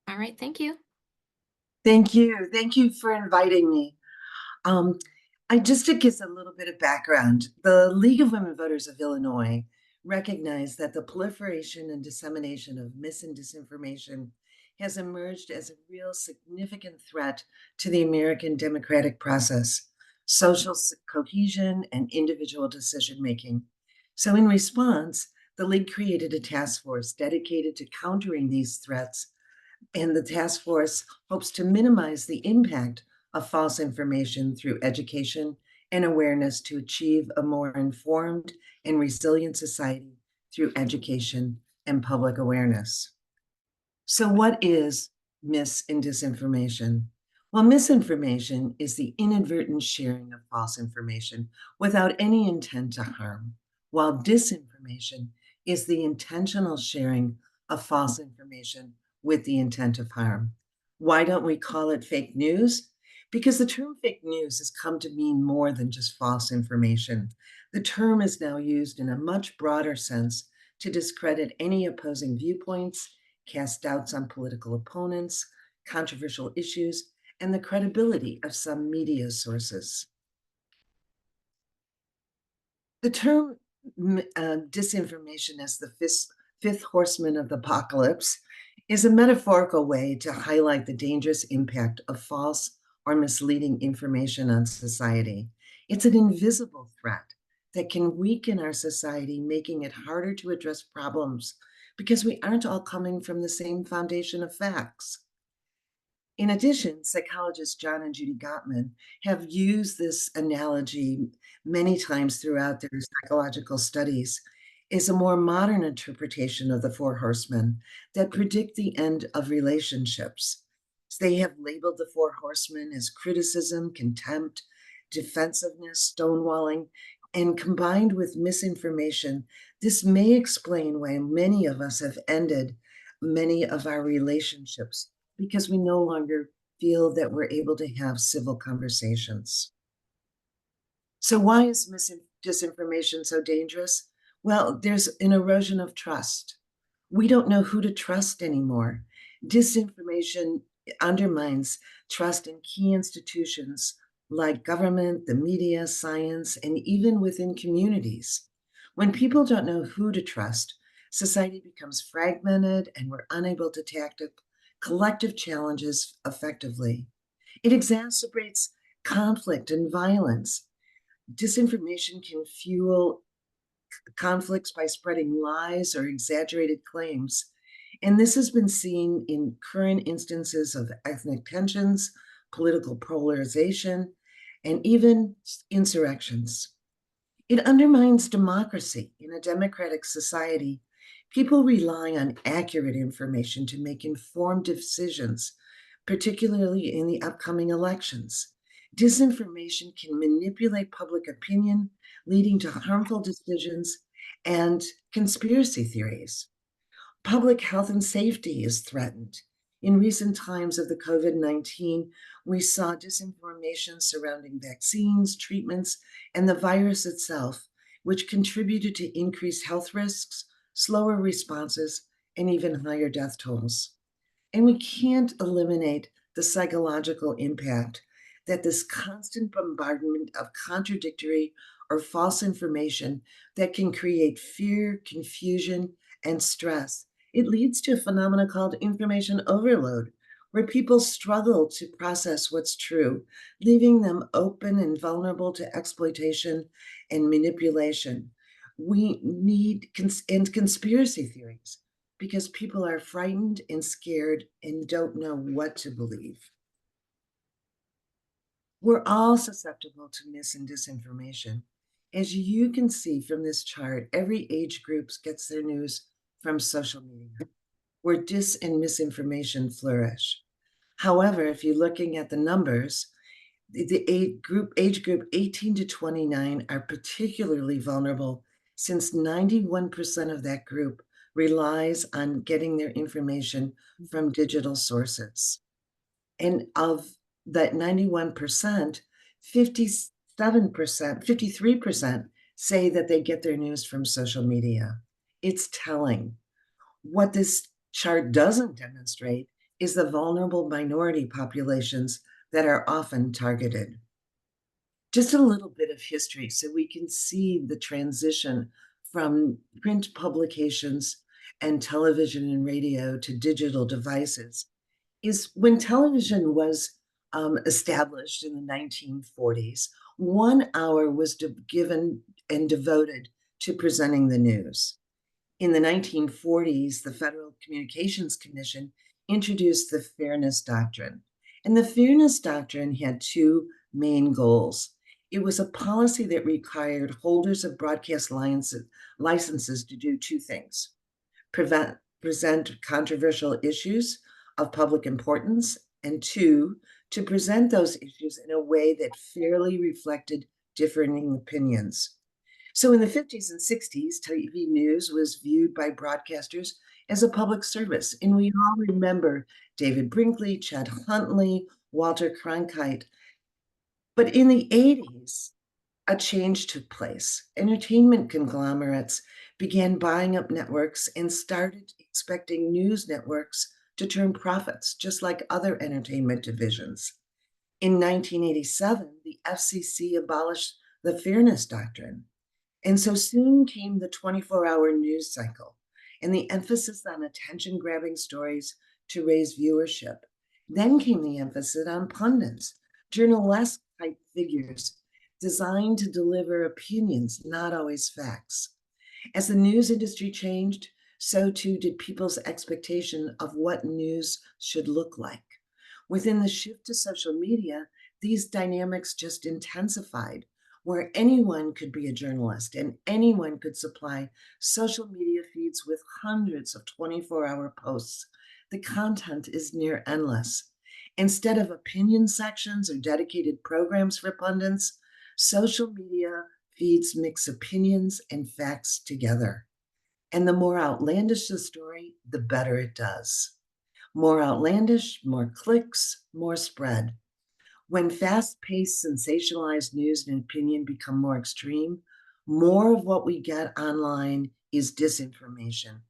All right, thank you. Thank you. Thank you for inviting me. Um, just to give a little bit of background, the League of Women Voters of Illinois recognized that the proliferation and dissemination of mis and disinformation has emerged as a real significant threat to the American democratic process, social cohesion, and individual decision making. So, in response, the League created a task force dedicated to countering these threats, and the task force hopes to minimize the impact of false information through education and awareness to achieve a more informed and resilient society through education and public awareness. So, what is mis and disinformation? Well, misinformation is the inadvertent sharing of false information without any intent to harm, while disinformation is the intentional sharing of false information with the intent of harm. Why don't we call it fake news? Because the term fake news has come to mean more than just false information. The term is now used in a much broader sense to discredit any opposing viewpoints, cast doubts on political opponents, controversial issues, and the credibility of some media sources. The term disinformation as the fifth horseman of the apocalypse is a metaphorical way to highlight the dangerous impact of false or misleading information on society. It's an invisible threat that can weaken our society, making it harder to address problems because we aren't all coming from the same foundation of facts. In addition, psychologists John and Judy Gottman have used this analogy many times throughout their psychological studies as a more modern interpretation of the four horsemen that predict the end of relationships. So they have labeled the four horsemen as criticism, contempt, defensiveness, stonewalling, and combined with misinformation, this may explain why many of us have ended many of our relationships because we no longer feel that we're able to have civil conversations. So, why is disinformation so dangerous? Well, there's an erosion of trust. We don't know who to trust anymore. Disinformation undermines trust in key institutions like government, the media, science, and even within communities. When people don't know who to trust, society becomes fragmented and we're unable to tackle collective challenges effectively. It exacerbates conflict and violence. Disinformation can fuel conflicts by spreading lies or exaggerated claims. And this has been seen in current instances of ethnic tensions, political polarization, and even insurrections. It undermines democracy. In a democratic society, people rely on accurate information to make informed decisions, particularly in the upcoming elections. Disinformation can manipulate public opinion, leading to harmful decisions and conspiracy theories. Public health and safety is threatened. In recent times of the COVID-19, we saw disinformation surrounding vaccines, treatments, and the virus itself, which contributed to increased health risks, slower responses, and even higher death tolls. And we can't eliminate the psychological impact that this constant bombardment of contradictory or false information that can create fear, confusion, and stress. It leads to a phenomenon called information overload, where people struggle to process what's true, leaving them open and vulnerable to exploitation and manipulation. We need conspiracy theories because people are frightened and scared and don't know what to believe. We're all susceptible to mis and disinformation. As you can see from this chart, every age group gets their news from social media, where dis and misinformation flourish. However, if you're looking at the numbers, the age group 18 to 29 are particularly vulnerable since 91% of that group relies on getting their information from digital sources. And of that 91%, 57%, 53% say that they get their news from social media. It's telling. What this chart doesn't demonstrate is the vulnerable minority populations that are often targeted. Just a little bit of history so we can see the transition from print publications and television and radio to digital devices is when television was established in the 1940s, 1 hour was given and devoted to presenting the news. In the 1940s, the Federal Communications Commission introduced the Fairness Doctrine. And the Fairness Doctrine had two main goals. It was a policy that required holders of broadcast licenses to do two things: present controversial issues of public importance, and two, to present those issues in a way that fairly reflected differing opinions. So in the 50s and 60s, TV news was viewed by broadcasters as a public service. And we all remember David Brinkley, Chet Huntley, Walter Cronkite. But in the 80s, a change took place. Entertainment conglomerates began buying up networks and started expecting news networks to turn profits, just like other entertainment divisions. In 1987, the FCC abolished the Fairness Doctrine. And so soon came the 24-hour news cycle and the emphasis on attention-grabbing stories to raise viewership. Then came the emphasis on pundits, journalesque-type figures designed to deliver opinions, not always facts. As the news industry changed, so too did people's expectation of what news should look like. Within the shift to social media, these dynamics just intensified, where anyone could be a journalist and anyone could supply social media feeds with hundreds of 24-hour posts. The content is near endless. Instead of opinion sections or dedicated programs for pundits, social media feeds mix opinions and facts together. And the more outlandish the story, the better it does. More outlandish, more clicks, more spread. When fast-paced, sensationalized news and opinion become more extreme, more of what we get online is disinformation,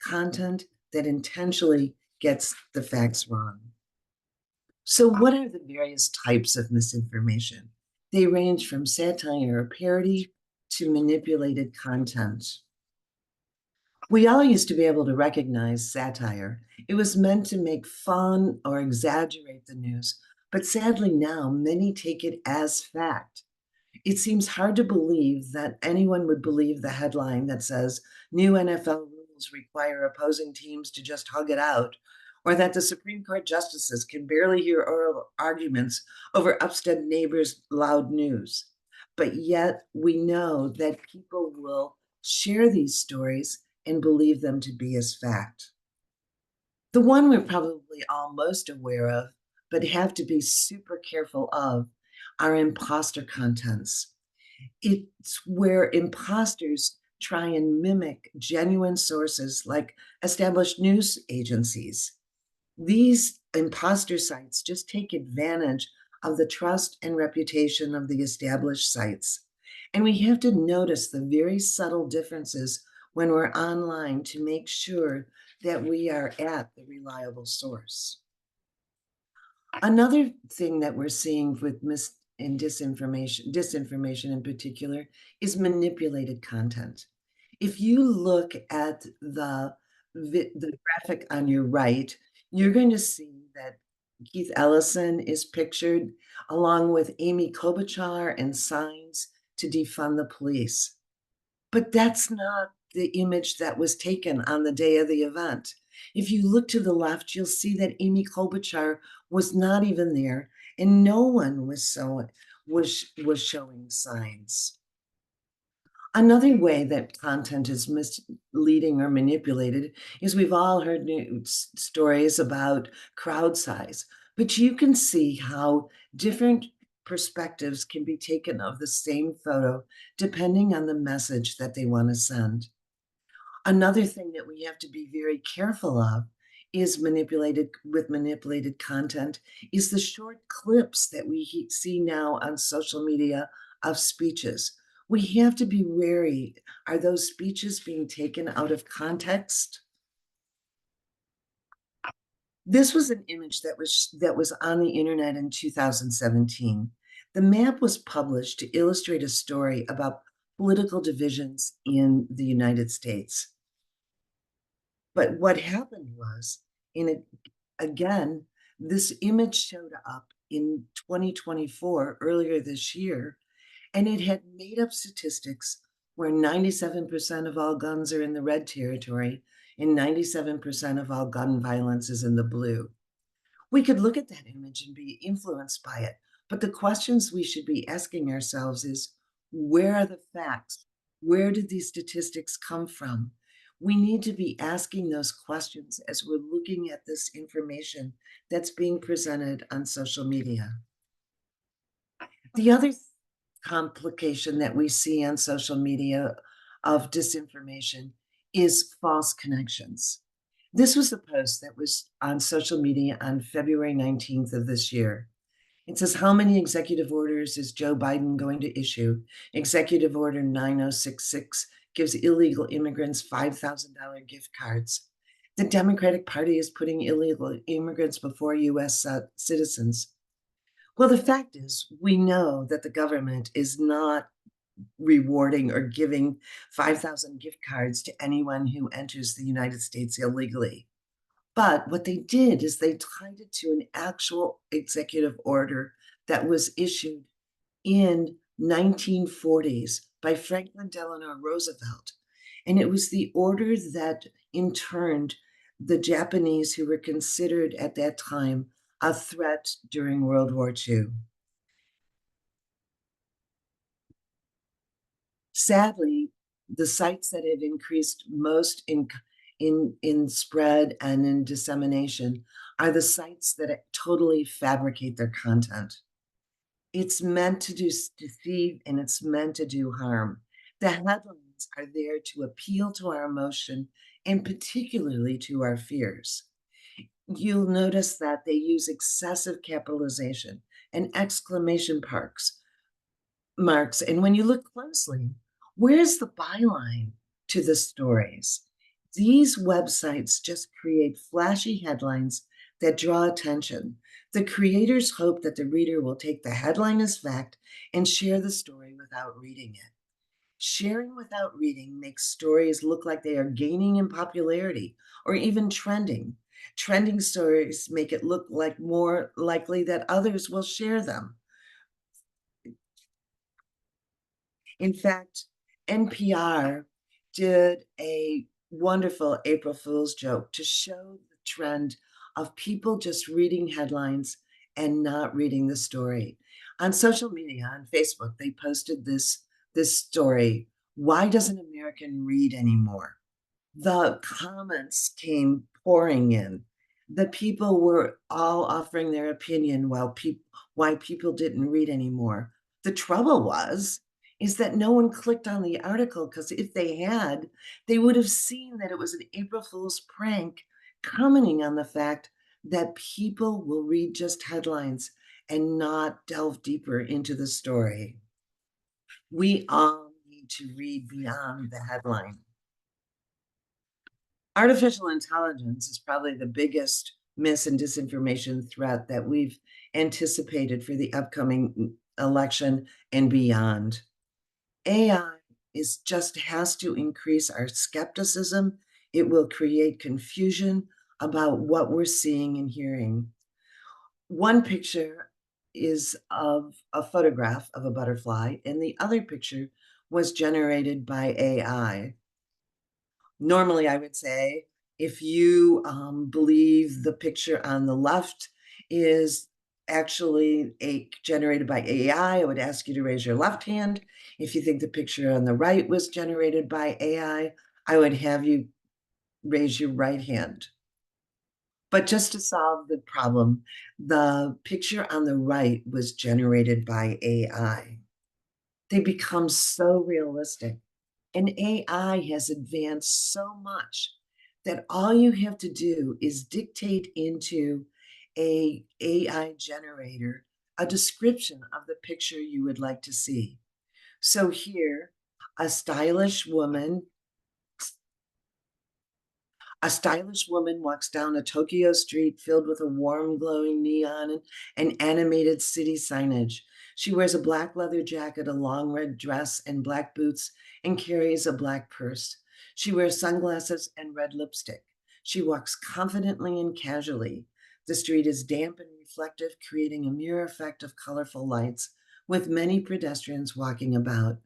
content that intentionally gets the facts wrong. So what are the various types of misinformation? They range from satire or parody to manipulated content. We all used to be able to recognize satire. It was meant to make fun or exaggerate the news, but sadly now many take it as fact. It seems hard to believe that anyone would believe the headline that says new NFL rules require opposing teams to just hug it out, or that the Supreme Court justices can barely hear oral arguments over upset neighbors' loud news. But yet we know that people will share these stories and believe them to be as fact. The one we're probably all most aware of, but have to be super careful of, are imposter contents. It's where imposters try and mimic genuine sources like established news agencies. These imposter sites just take advantage of the trust and reputation of the established sites. And we have to notice the very subtle differences when we're online to make sure that we are at the reliable source. Another thing that we're seeing with and disinformation in particular, is manipulated content. If you look at the graphic on your right, you're going to see that Keith Ellison is pictured along with Amy Klobuchar and signs to defund the police. But that's not the image that was taken on the day of the event. If you look to the left, you'll see that Amy Klobuchar was not even there, and no one was showing signs. Another way that content is misleading or manipulated is we've all heard stories about crowd size, but you can see how different perspectives can be taken of the same photo depending on the message that they want to send. Another thing that we have to be very careful of is manipulated content is the short clips that we see now on social media of speeches. We have to be wary. Are those speeches being taken out of context? This was an image that was on the internet in 2017. The map was published to illustrate a story about political divisions in the United States. But what happened was, in a, again, this image showed up in 2024, earlier this year, and it had made up statistics where 97% of all guns are in the red territory and 97% of all gun violence is in the blue. We could look at that image and be influenced by it, but the questions we should be asking ourselves is, where are the facts? Where did these statistics come from? We need to be asking those questions as we're looking at this information that's being presented on social media. The other complication that we see on social media of disinformation is false connections. This was a post that was on social media on February 19th of this year. It says, how many executive orders is Joe Biden going to issue? Executive Order 9066 gives illegal immigrants $5,000 gift cards. The Democratic Party is putting illegal immigrants before U.S. citizens. Well, the fact is, we know that the government is not rewarding or giving 5,000 gift cards to anyone who enters the United States illegally. But what they did is they tied it to an actual executive order that was issued in 1940s by Franklin Delano Roosevelt. And it was the order that interned the Japanese, who were considered at that time a threat during World War II. Sadly, the sites that have increased most in spread and in dissemination are the sites that totally fabricate their content. It's meant to deceive, and it's meant to do harm. The headlines are there to appeal to our emotion and particularly to our fears. You'll notice that they use excessive capitalization and exclamation marks. And when you look closely, where's the byline to the stories? These websites just create flashy headlines that draw attention. The creators hope that the reader will take the headline as fact and share the story without reading it. Sharing without reading makes stories look like they are gaining in popularity or even trending. Trending stories make it look like more likely that others will share them. In fact, NPR did a wonderful April Fool's joke to show the trend of people just reading headlines and not reading the story. On social media, on Facebook, they posted this story. Why doesn't American read anymore? The comments came pouring in. The people were all offering their opinion why people didn't read anymore. The trouble is that no one clicked on the article, because if they had, they would have seen that it was an April Fool's prank commenting on the fact that people will read just headlines and not delve deeper into the story. We all need to read beyond the headline. Artificial intelligence is probably the biggest mis and disinformation threat that we've anticipated for the upcoming election and beyond. AI has to increase our skepticism. It will create confusion about what we're seeing and hearing. One picture is of a photograph of a butterfly, and the other picture was generated by AI. Normally, I would say, if you believe the picture on the left is actually generated by AI, I would ask you to raise your left hand. If you think the picture on the right was generated by AI, I would have you raise your right hand. But just to solve the problem, the picture on the right was generated by AI. They become so realistic. And AI has advanced so much that all you have to do is dictate into a AI generator a description of the picture you would like to see. So here, a stylish woman A stylish woman walks down a Tokyo street filled with a warm, glowing neon and animated city signage. She wears a black leather jacket, a long red dress, and black boots, and carries a black purse. She wears sunglasses and red lipstick. She walks confidently and casually. The street is damp and reflective, creating a mirror effect of colorful lights, with many pedestrians walking about.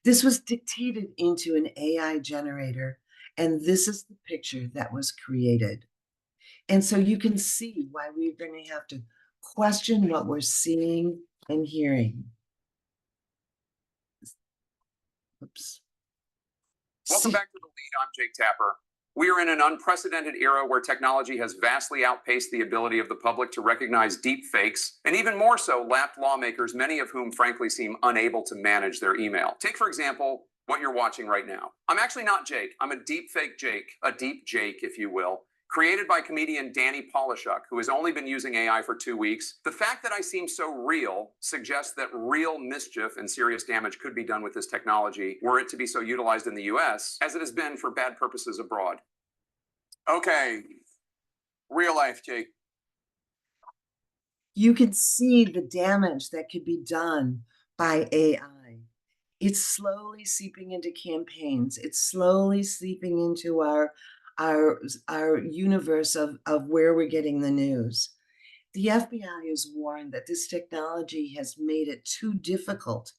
This was dictated into an AI generator, and this is the picture that was created. And so you can see why we're going to have to question what we're seeing and hearing. Oops. Welcome back to The Lead. I'm Jake Tapper. We are in an unprecedented era where technology has vastly outpaced the ability of the public to recognize deep fakes, and even more so, lapped lawmakers, many of whom frankly seem unable to manage their email. Take, for example, what you're watching right now. I'm actually not Jake. I'm a deep fake Jake, a deep Jake, if you will, created by comedian Danny Polishuk, who has only been using AI for 2 weeks. The fact that I seem so real suggests that real mischief and serious damage could be done with this technology were it to be so utilized in the US as it has been for bad purposes abroad. Okay, real life, Jake. You can see the damage that could be done by AI. It's slowly seeping into campaigns. It's slowly seeping into our universe of where we're getting the news. The FBI has warned that this technology has made it too difficult,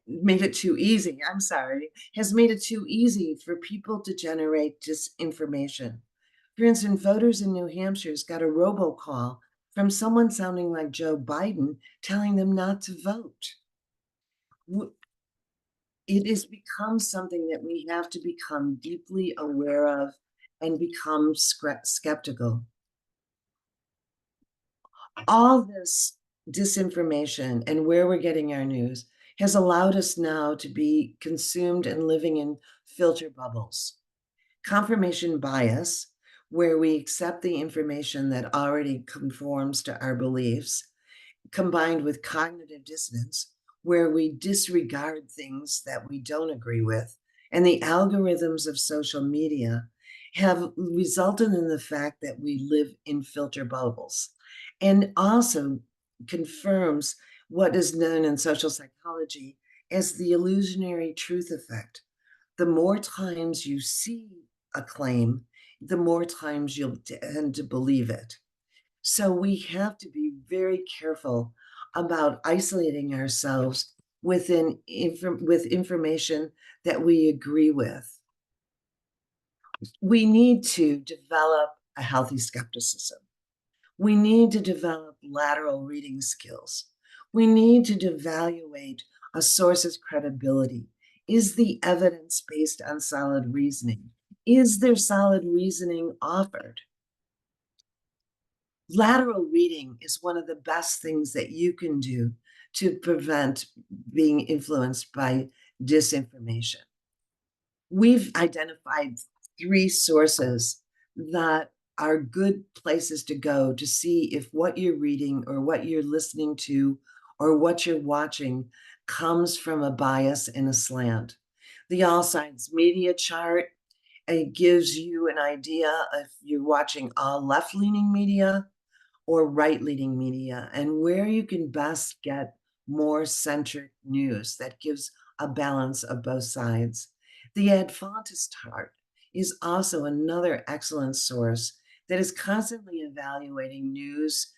made it too easy, I'm sorry, has made it too easy for people to generate disinformation. For instance, voters in New Hampshire's got a robocall from someone sounding like Joe Biden telling them not to vote. It has become something that we have to become deeply aware of and become skeptical. All this disinformation and where we're getting our news has allowed us now to be consumed and living in filter bubbles. Confirmation bias, where we accept the information that already conforms to our beliefs, combined with cognitive dissonance, where we disregard things that we don't agree with, and the algorithms of social media have resulted in the fact that we live in filter bubbles, and also confirms what is known in social psychology as the illusionary truth effect. The more times you see a claim, the more times you'll tend to believe it. So we have to be very careful about isolating ourselves with information that we agree with. We need to develop a healthy skepticism. We need to develop lateral reading skills. We need to evaluate a source's credibility. Is the evidence based on solid reasoning? Is there solid reasoning offered? Lateral reading is one of the best things that you can do to prevent being influenced by disinformation. We've identified 3 sources that are good places to go to see if what you're reading or what you're listening to or what you're watching comes from a bias and a slant. The All Sides Media Chart, it gives you an idea if you're watching all left-leaning media or right-leaning media, and where you can best get more centric news that gives a balance of both sides. The Adventist Chart is also another excellent source that is constantly evaluating news,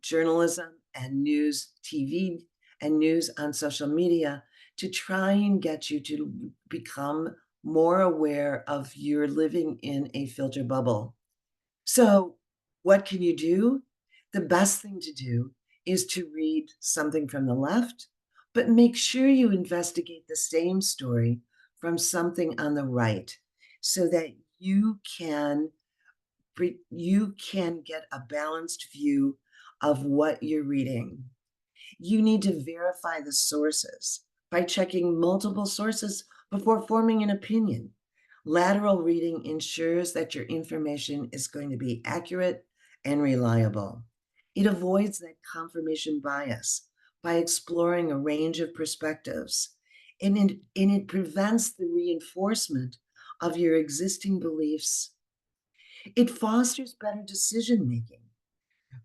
journalism, and news TV and news on social media to try and get you to become more aware of you're living in a filter bubble. So what can you do? The best thing to do is to read something from the left, but make sure you investigate the same story from something on the right so that you can get a balanced view of what you're reading. You need to verify the sources by checking multiple sources before forming an opinion. Lateral reading ensures that your information is going to be accurate and reliable. It avoids that confirmation bias by exploring a range of perspectives, and it prevents the reinforcement of your existing beliefs. It fosters better decision making.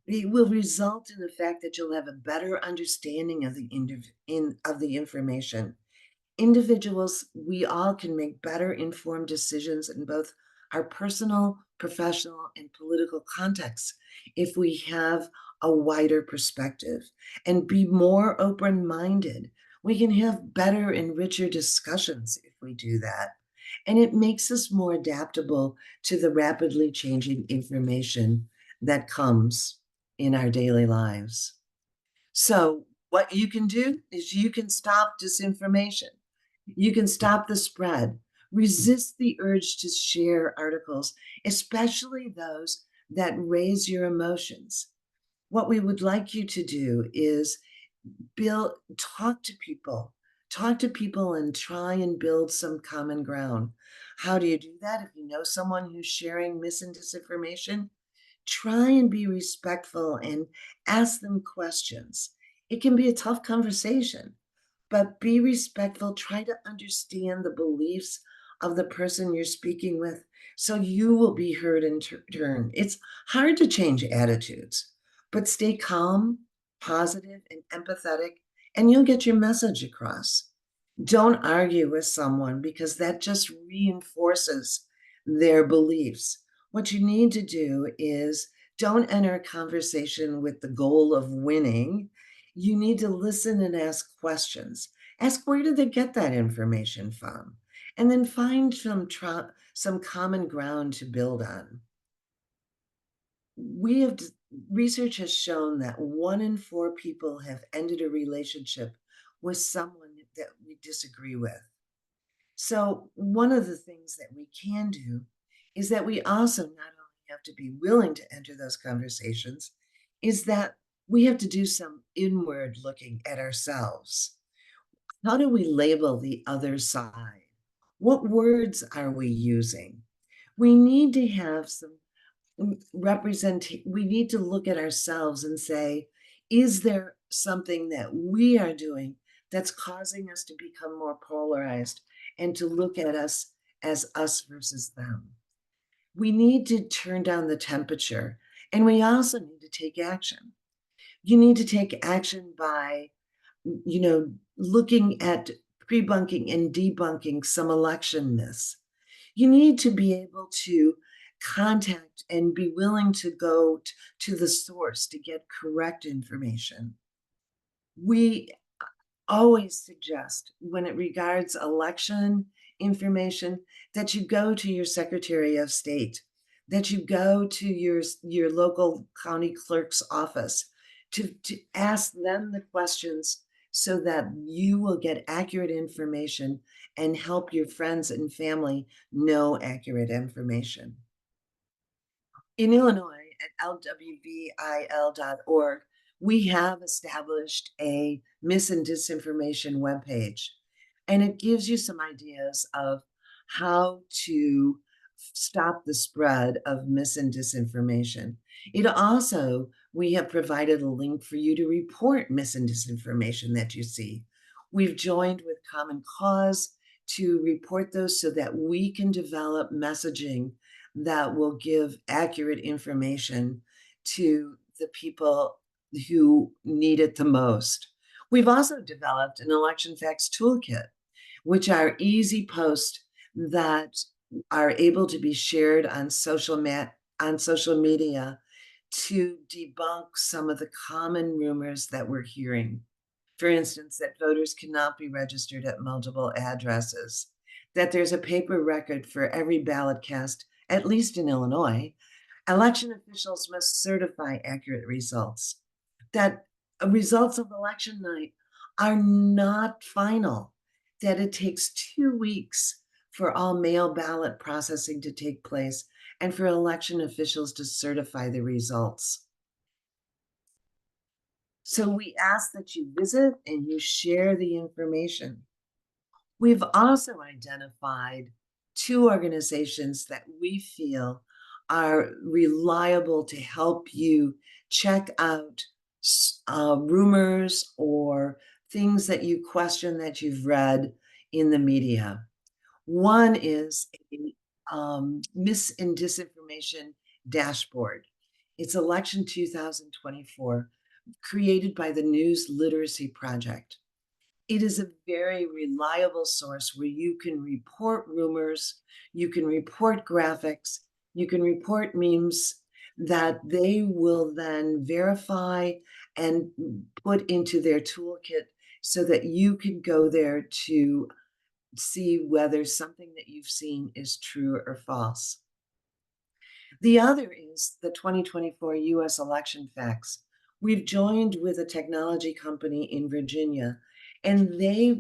It will result in the fact that you'll have a better understanding of the information. Individuals, we all can make better informed decisions in both our personal, professional, and political contexts if we have a wider perspective and be more open minded. We can have better and richer discussions if we do that. And it makes us more adaptable to the rapidly changing information that comes in our daily lives. So, what you can do is you can stop disinformation. You can stop the spread. Resist the urge to share articles, especially those that raise your emotions. What we would like you to do is build, talk to people and try and build some common ground. How do you do that? If you know someone who's sharing mis and disinformation, try and be respectful and ask them questions. It can be a tough conversation, but be respectful. Try to understand the beliefs of the person you're speaking with so you will be heard in turn. It's hard to change attitudes, but stay calm, positive, and empathetic, and you'll get your message across. Don't argue with someone because that just reinforces their beliefs. What you need to do is don't enter a conversation with the goal of winning. You need to listen and ask questions. Ask where did they get that information from? And then find some common ground to build on. We have Research has shown that 1 in 4 people have ended a relationship with someone that we disagree with. So one of the things that we can do is that we also not only have to be willing to enter those conversations, is that we have to do some inward looking at ourselves. How do we label the other side? What words are we using? We need to have some we need to look at ourselves and say, is there something that we are doing that's causing us to become more polarized and to look at us as us versus them? We need to turn down the temperature, and we also need to take action. You need to take action by, looking at pre-bunking and debunking some election myths. You need to be able to contact and be willing to go to the source to get correct information. We always suggest, when it regards election information, that you go to your Secretary of State, that you go to your local county clerk's office to ask them the questions so that you will get accurate information and help your friends and family know accurate information. In Illinois, at lwvil.org, we have established a mis and disinformation webpage, and it gives you some ideas of how to stop the spread of mis and disinformation. We have provided a link for you to report mis and disinformation that you see. We've joined with Common Cause to report those so that we can develop messaging that will give accurate information to the people who need it the most. We've also developed an election facts toolkit, which are easy posts that are able to be shared on social media to debunk some of the common rumors that we're hearing. For instance, that voters cannot be registered at multiple addresses, that there's a paper record for every ballot cast, at least in Illinois. Election officials must certify accurate results, that results of election night are not final, that it takes 2 weeks for all mail ballot processing to take place and for election officials to certify the results. So we ask that you visit and you share the information. We've also identified 2 organizations that we feel are reliable to help you check out rumors or things that you question that you've read in the media. One is a mis and disinformation dashboard. It's election 2024, created by the News Literacy Project. It is a very reliable source where you can report rumors, you can report graphics, you can report memes that they will then verify and put into their toolkit so that you can go there to see whether something that you've seen is true or false. The other is the 2024 US election facts. We've joined with a technology company in Virginia, and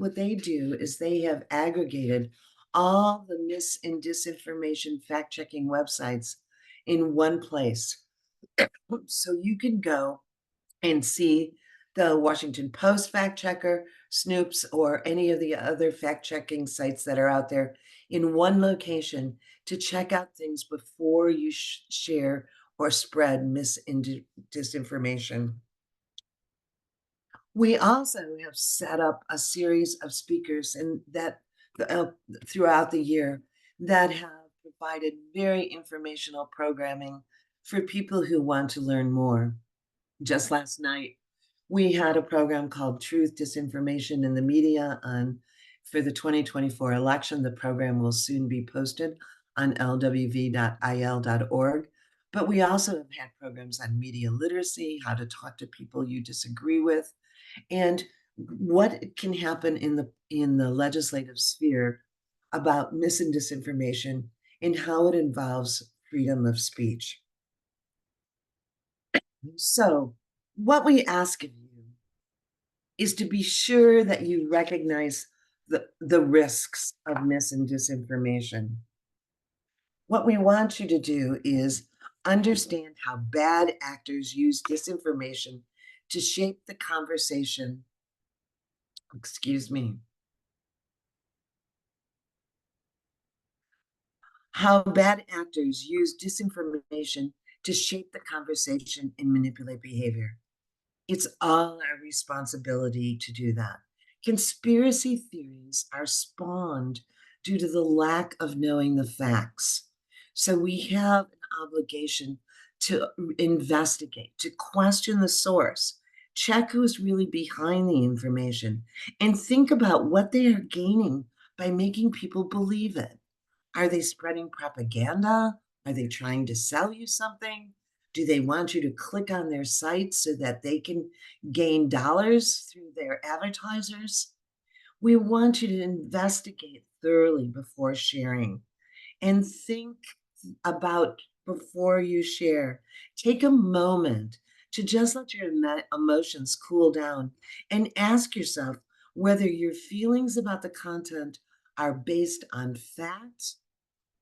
what they do is they have aggregated all the mis and disinformation fact-checking websites in one place. So you can go and see the Washington Post fact checker, Snoops, or any of the other fact checking sites that are out there in one location to check out things before you share or spread mis and disinformation. We also have set up a series of speakers and that uh, throughout the year that have provided very informational programming for people who want to learn more. Just last night, we had a program called Truth, Disinformation in the Media for the 2024 election. The program will soon be posted on lwv.il.org. But we also have had programs on media literacy, how to talk to people you disagree with, and what can happen in the legislative sphere about mis and disinformation and how it involves freedom of speech. So, what we ask of you is to be sure that you recognize the risks of mis and disinformation. What we want you to do is understand how bad actors use disinformation to shape the conversation. Excuse me. How bad actors use disinformation to shape the conversation and manipulate behavior. It's all our responsibility to do that. Conspiracy theories are spawned due to the lack of knowing the facts. So we have an obligation to investigate, to question the source, check who's really behind the information, and think about what they are gaining by making people believe it. Are they spreading propaganda? Are they trying to sell you something? Do they want you to click on their site so that they can gain dollars through their advertisers? We want you to investigate thoroughly before sharing and think about before you share. Take a moment to just let your emotions cool down and ask yourself whether your feelings about the content are based on fact,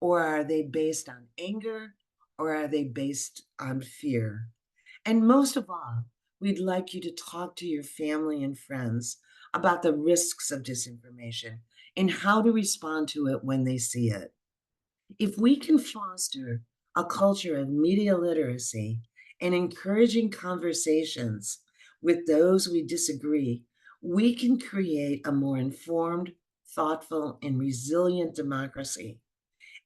or are they based on anger, or are they based on fear? And most of all, we'd like you to talk to your family and friends about the risks of disinformation and how to respond to it when they see it. If we can foster a culture of media literacy and encouraging conversations with those we disagree, we can create a more informed, thoughtful, and resilient democracy.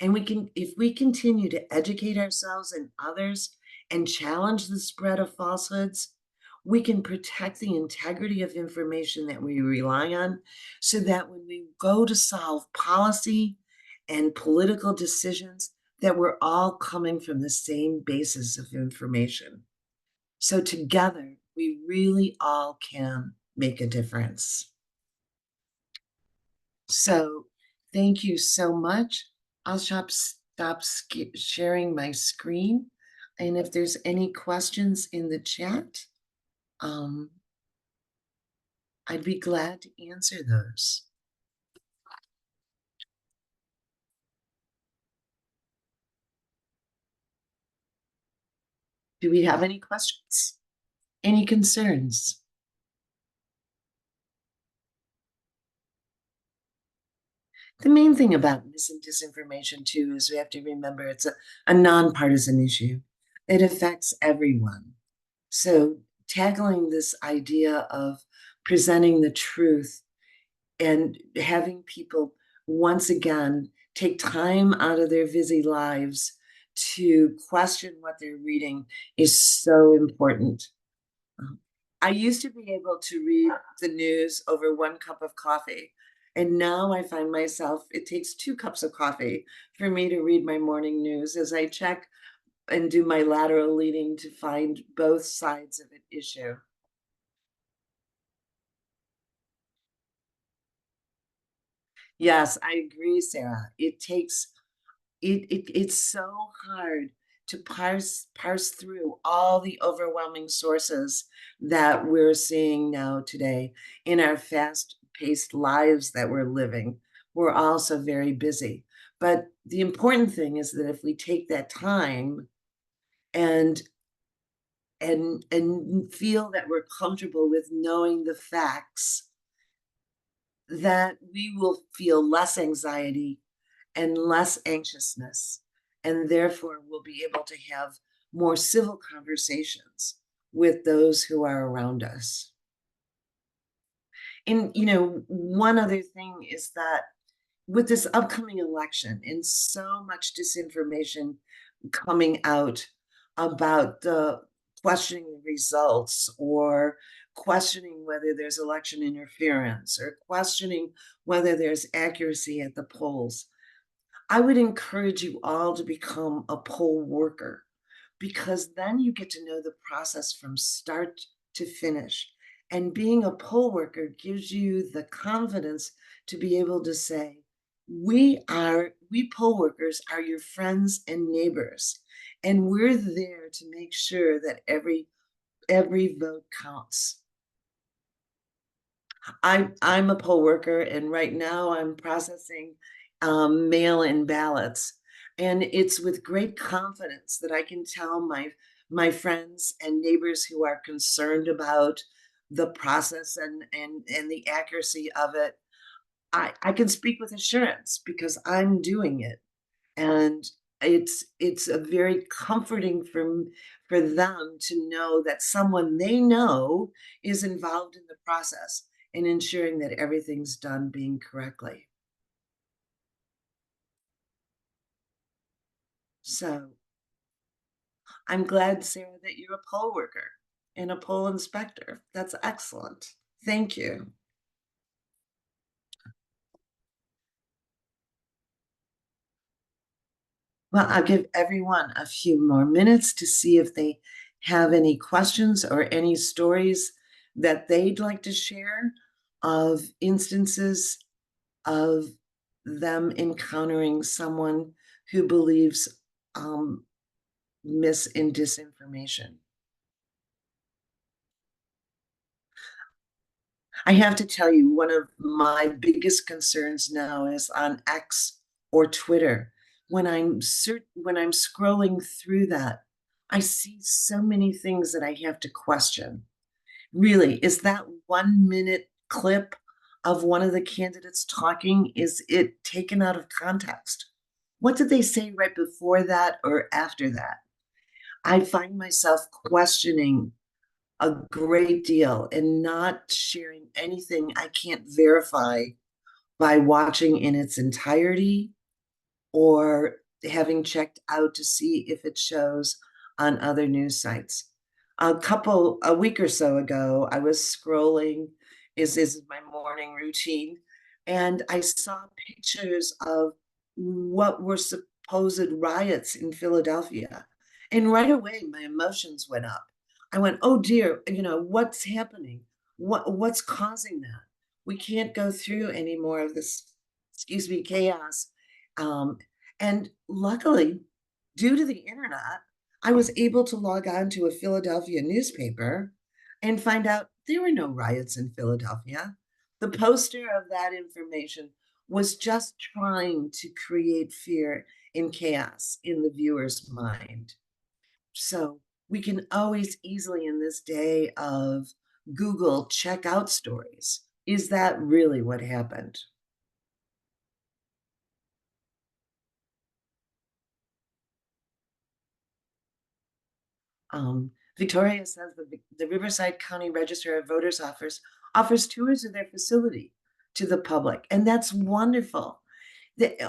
And if we continue to educate ourselves and others and challenge the spread of falsehoods, we can protect the integrity of information that we rely on so that when we go to solve policy and political decisions, that we're all coming from the same basis of information. So together, we really all can make a difference. So thank you so much. I'll stop sharing my screen. And if there's any questions in the chat, I'd be glad to answer those. Do we have any questions? Any concerns? The main thing about mis and disinformation, too, is we have to remember it's a nonpartisan issue. It affects everyone. So tackling this idea of presenting the truth and having people once again take time out of their busy lives to question what they're reading is so important. I used to be able to read the news over 1 cup of coffee. And now I find myself, it takes 2 cups of coffee for me to read my morning news as I check and do my lateral reading to find both sides of an issue. Yes, I agree, Sarah. It's so hard to parse through all the overwhelming sources that we're seeing now today in our fast-paced lives that we're living. We're also very busy. But the important thing is that if we take that time and and feel that we're comfortable with knowing the facts, that we will feel less anxiety and less anxiousness, and therefore we'll be able to have more civil conversations with those who are around us. And, one other thing is that with this upcoming election and so much disinformation coming out about the questioning the results or questioning whether there's election interference or questioning whether there's accuracy at the polls, I would encourage you all to become a poll worker because then you get to know the process from start to finish. And being a poll worker gives you the confidence to be able to say, we poll workers are your friends and neighbors, and we're there to make sure that every vote counts. I'm a poll worker, and right now I'm processing mail-in ballots, and it's with great confidence that I can tell my friends and neighbors who are concerned about the process and the accuracy of it. I can speak with assurance because I'm doing it, and it's a very comforting for them to know that someone they know is involved in the process and ensuring that everything's done being correctly. So I'm glad, Sarah, that you're a poll worker and a poll inspector. That's excellent. Thank you. Well, I'll give everyone a few more minutes to see if they have any questions or any stories that they'd like to share of instances of them encountering someone who believes mis and disinformation. I have to tell you, one of my biggest concerns now is on X or Twitter. When I'm scrolling through that, I see so many things that I have to question. Really, is that 1 minute clip of one of the candidates talking, is it taken out of context? What did they say right before that or after that? I find myself questioning a great deal and not sharing anything I can't verify by watching in its entirety or having checked out to see if it shows on other news sites. A week or so ago, I was scrolling, is my morning routine, and I saw pictures of what were supposed riots in Philadelphia. And right away, my emotions went up. I went, oh dear, what's happening? What's causing that? We can't go through any more of this, excuse me, chaos. Um, and luckily, due to the internet, I was able to log on to a Philadelphia newspaper and find out there were no riots in Philadelphia. The poster of that information was just trying to create fear and chaos in the viewer's mind. So we can always easily, in this day of Google, check out stories. Is that really what happened? Victoria says the Riverside County Register of Voters offers tours of their facility to the public, and that's wonderful.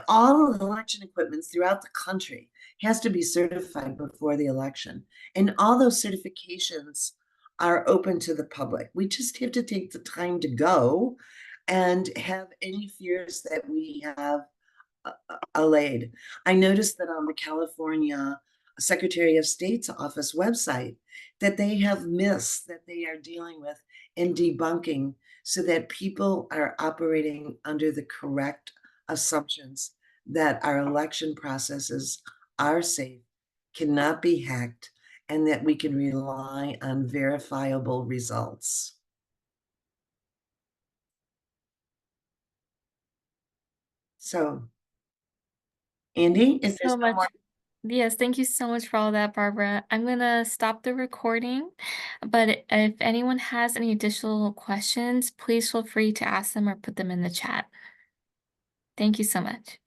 All of the election equipment throughout the country has to be certified before the election. And all those certifications are open to the public. We just have to take the time to go and have any fears that we have allayed. I noticed that on the California Secretary of State's office website that they have myths that they are dealing with and debunking so that people are operating under the correct assumptions that our election processes are safe, cannot be hacked, and that we can rely on verifiable results. So, Andy, if there's So no much. more. Yes, thank you so much for all that, Barbara. I'm gonna stop the recording, but if anyone has any additional questions, please feel free to ask them or put them in the chat. Thank you so much.